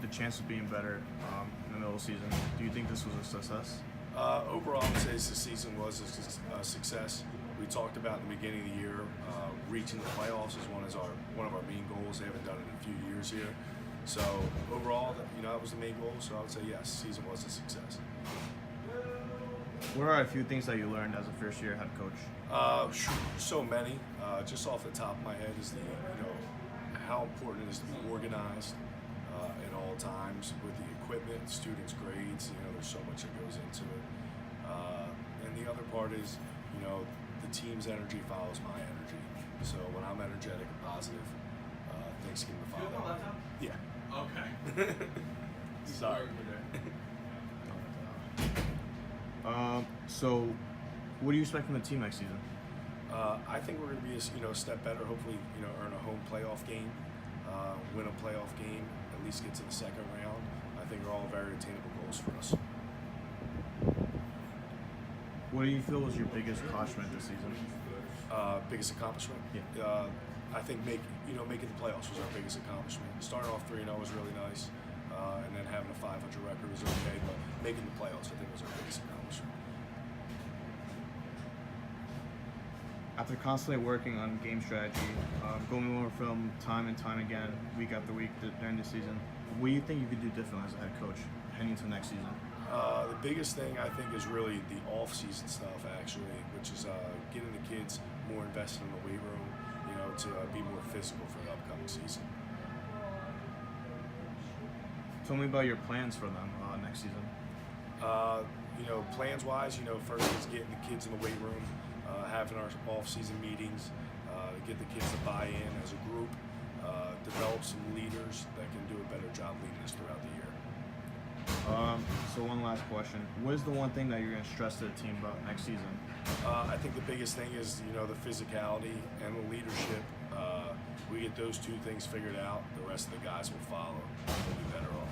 with the chance of being better in the middle of the season, do you think this was a success? Overall, I would say the season was a success. We talked about in the beginning of the year reaching the playoffs is one of our main goals. They haven't done it in a few years here. So overall, that was the main goal. So I would say yes, the season was a success. What are a few things that you learned as a first-year head coach? So many. Just off the top of my head is how important it is to be organized at all times with the equipment, students' grades. There's so much that goes into it. And the other part is, the team's energy follows my energy. So when I'm energetic and positive, things can follow. Yeah. Okay. Sorry. So, what do you expect from the team next season? I think we're going to be a step better. Hopefully, earn a home playoff game, win a playoff game, at least get to the second round. I think are all very attainable goals for us. What do you feel was your biggest accomplishment this season? Biggest accomplishment? Yeah. I think making the playoffs was our biggest accomplishment. Starting off 3-0 was really nice, and then having a 500 record was okay, but making the playoffs I think was our biggest accomplishment. After constantly working on game strategy, going over film time and time again, week after week during the season, what do you think you could do differently as a head coach heading into next season? The biggest thing I think is really the off-season stuff, actually, which is getting the kids more invested in the weight room, to be more physical for the upcoming season. Tell me about your plans for them next season. Plans-wise, first is getting the kids in the weight room, having our off-season meetings, to get the kids to buy in as a group, develop some leaders that can do a better job leading us throughout the year. So one last question. What is the one thing that you're going to stress to the team about next season? I think the biggest thing is, the physicality and the leadership. We get those two things figured out, the rest of the guys will follow. We'll be better off.